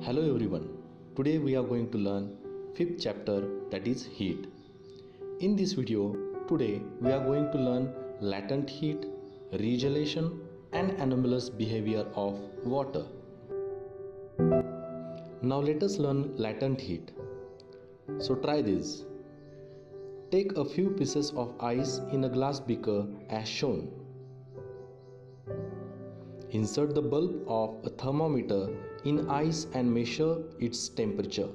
Hello everyone. Today we are going to learn fifth chapter, that is heat. In this video, today we are going to learn latent heat, regelation and anomalous behavior of water. Now let us learn latent heat. So try this. Take a few pieces of ice in a glass beaker as shown. Insert the bulb of a thermometer in ice and measure its temperature.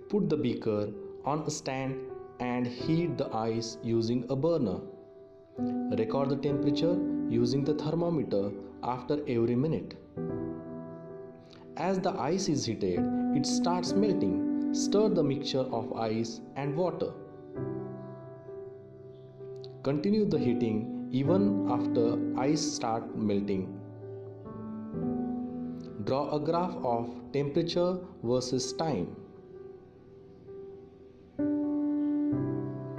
Put the beaker on a stand and heat the ice using a burner. Record the temperature using the thermometer after every minute. As the ice is heated, it starts melting. Stir the mixture of ice and water. Continue the heating even after ice starts melting. Draw a graph of temperature versus time.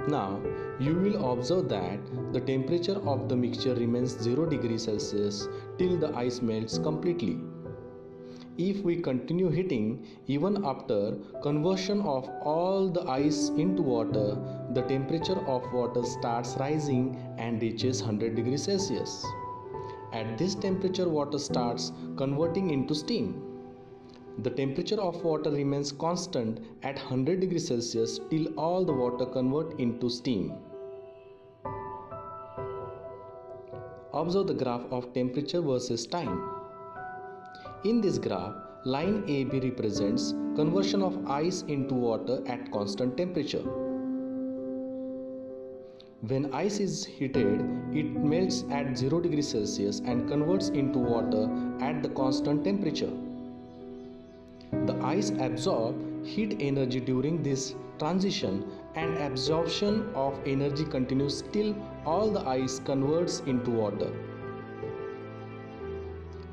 Now, you will observe that the temperature of the mixture remains 0 degrees Celsius till the ice melts completely. If we continue heating even after conversion of all the ice into water, the temperature of water starts rising and reaches 100 degrees Celsius. At this temperature, water starts converting into steam. The temperature of water remains constant at 100 degrees Celsius till all the water convert into steam. Observe the graph of temperature versus time. In this graph, line AB represents conversion of ice into water at constant temperature. When ice is heated, it melts at 0 degrees Celsius and converts into water at the constant temperature. The ice absorbs heat energy during this transition, and absorption of energy continues till all the ice converts into water.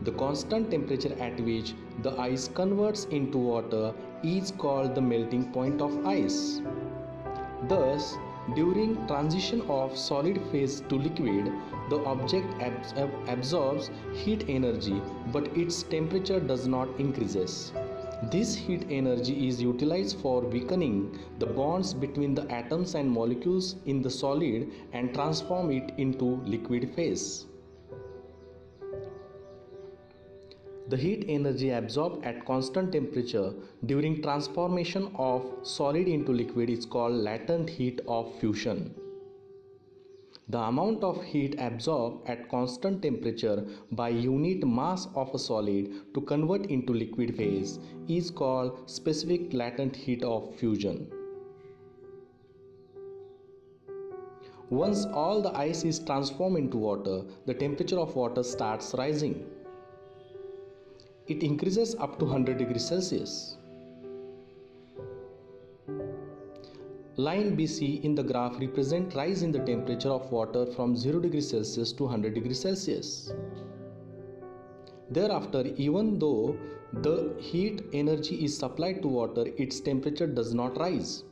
The constant temperature at which the ice converts into water is called the melting point of ice. Thus, during transition of solid phase to liquid, the object absorbs heat energy, but its temperature does not increases. This heat energy is utilized for weakening the bonds between the atoms and molecules in the solid and transform it into liquid phase. The heat energy absorbed at constant temperature during transformation of solid into liquid is called latent heat of fusion. The amount of heat absorbed at constant temperature by unit mass of a solid to convert into liquid phase is called specific latent heat of fusion. Once all the ice is transformed into water, the temperature of water starts rising. It increases up to 100 degrees Celsius. Line BC in the graph represents rise in the temperature of water from 0 degrees Celsius to 100 degrees Celsius. Thereafter, even though the heat energy is supplied to water, its temperature does not rise.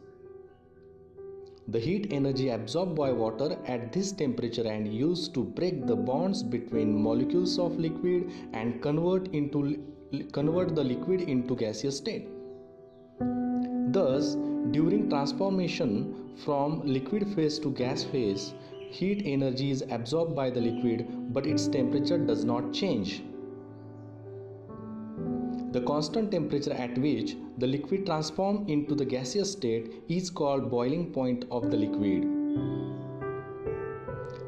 The heat energy absorbed by water at this temperature and used to break the bonds between molecules of liquid and convert the liquid into gaseous state. Thus, during transformation from liquid phase to gas phase, heat energy is absorbed by the liquid, but its temperature does not change. The constant temperature at which the liquid transforms into the gaseous state is called boiling point of the liquid.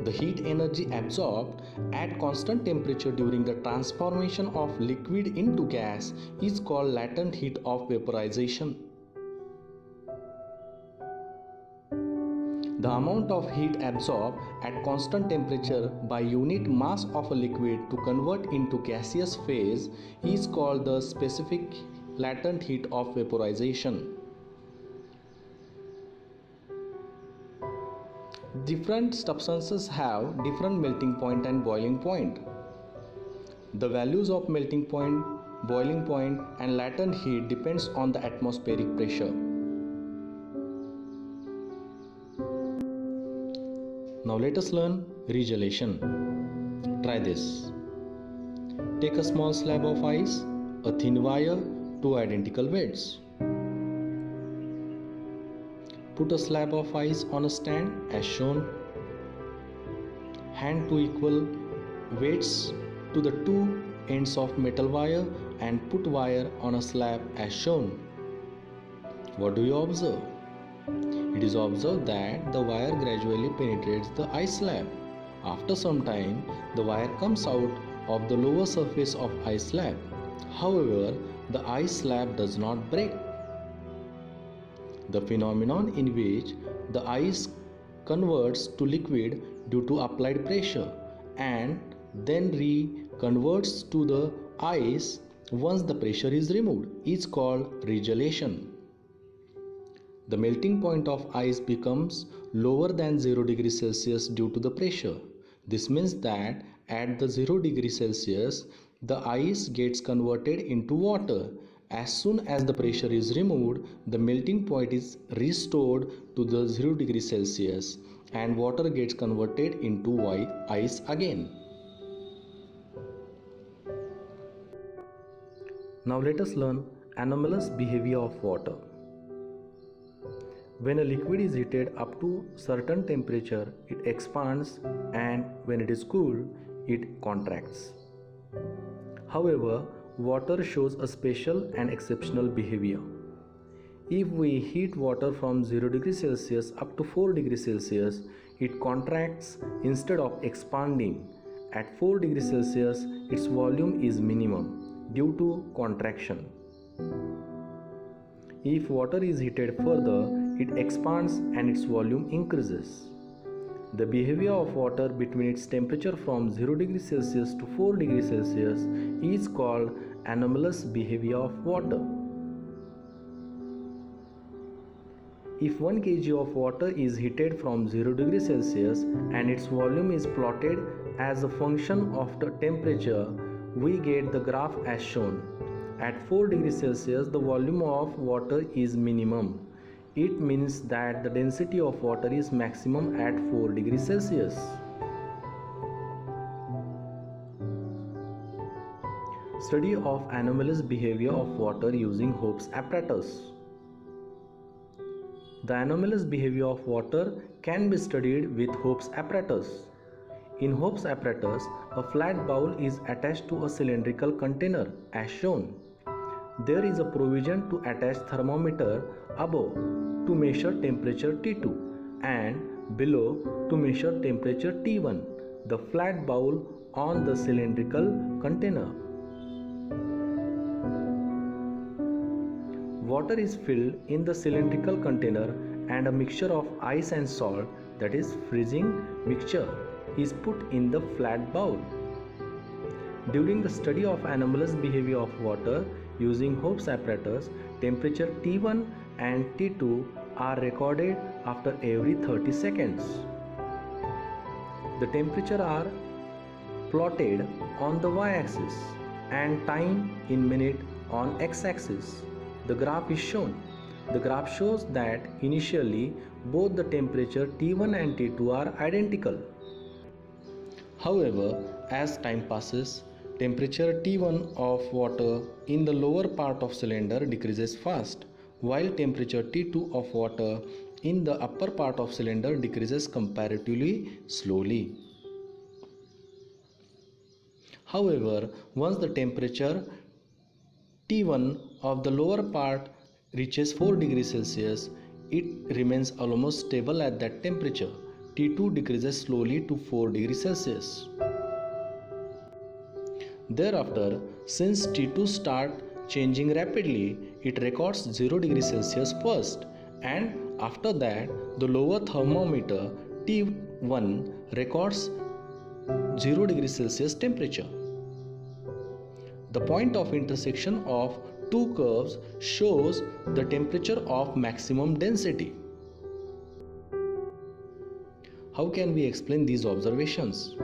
The heat energy absorbed at constant temperature during the transformation of liquid into gas is called latent heat of vaporization. The amount of heat absorbed at constant temperature by unit mass of a liquid to convert into gaseous phase is called the specific latent heat of vaporization. Different substances have different melting point and boiling point. The values of melting point, boiling point and latent heat depends on the atmospheric pressure. Now let us learn regelation. Try this. Take a small slab of ice, a thin wire, two identical weights. Put a slab of ice on a stand as shown. Hand two equal weights to the two ends of metal wire and put wire on a slab as shown. What do you observe? It is observed that the wire gradually penetrates the ice slab. After some time, the wire comes out of the lower surface of ice slab. However, the ice slab does not break. The phenomenon in which the ice converts to liquid due to applied pressure and then reconverts to the ice once the pressure is removed is called regelation. The melting point of ice becomes lower than 0 degrees Celsius due to the pressure. This means that at the 0 degrees Celsius, the ice gets converted into water. As soon as the pressure is removed, the melting point is restored to the 0 degrees Celsius and water gets converted into ice again. Now let us learn anomalous behavior of water. When a liquid is heated up to certain temperature, it expands, and when it is cooled, it contracts. However, water shows a special and exceptional behavior. If we heat water from 0 degrees Celsius up to 4 degrees Celsius, it contracts instead of expanding. At 4 degrees Celsius, its volume is minimum due to contraction. If water is heated further, it expands and its volume increases. The behavior of water between its temperature from 0 degrees Celsius to 4 degrees Celsius is called anomalous behavior of water. If 1 kg of water is heated from 0 degrees Celsius and its volume is plotted as a function of the temperature, we get the graph as shown. At 4 degrees Celsius, the volume of water is minimum. It means that the density of water is maximum at 4 degrees Celsius. Study of anomalous behavior of water using Hope's apparatus. The anomalous behavior of water can be studied with Hope's apparatus. In Hope's apparatus, a flat bowl is attached to a cylindrical container as shown. There is a provision to attach thermometer above to measure temperature T2 and below to measure temperature T1, the flat bowl on the cylindrical container. Water is filled in the cylindrical container and a mixture of ice and salt, that is freezing mixture, is put in the flat bowl. During the study of anomalous behavior of water using Hope's apparatus, temperature T1 and T2 are recorded after every 30 seconds. The temperature are plotted on the y-axis and time in minute on x-axis. The graph is shown. The graph shows that initially both the temperature T1 and T2 are identical. However, as time passes, temperature T1 of water in the lower part of cylinder decreases fast, while temperature T2 of water in the upper part of cylinder decreases comparatively slowly. However, once the temperature T1 of the lower part reaches 4 degrees Celsius, it remains almost stable at that temperature. T2 decreases slowly to 4 degrees Celsius. Thereafter, since T2 starts changing rapidly, it records 0 degrees Celsius first, and after that the lower thermometer T1 records 0 degrees Celsius temperature. The point of intersection of two curves shows the temperature of maximum density. How can we explain these observations?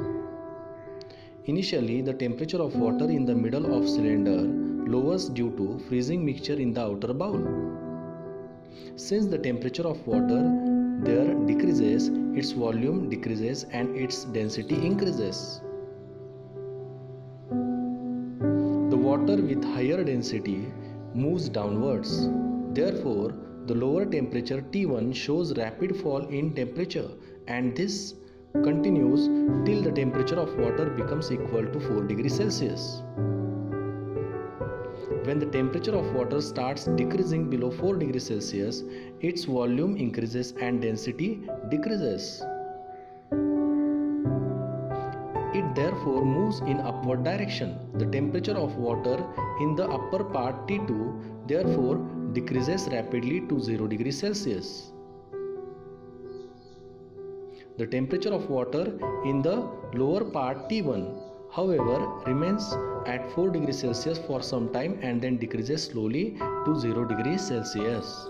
Initially, the temperature of water in the middle of cylinder lowers due to freezing mixture in the outer bowl. Since the temperature of water there decreases, its volume decreases and its density increases. The water water with higher density moves downwards. Therefore, the lower temperature T1 shows rapid fall in temperature, and this continues till the temperature of water becomes equal to 4 degrees Celsius. When the temperature of water starts decreasing below 4 degrees Celsius, its volume increases and density decreases. It therefore moves in upward direction. The temperature of water in the upper part T2 therefore decreases rapidly to 0 degrees Celsius. The temperature of water in the lower part T1, however, remains at 4 degrees Celsius for some time and then decreases slowly to 0 degrees Celsius.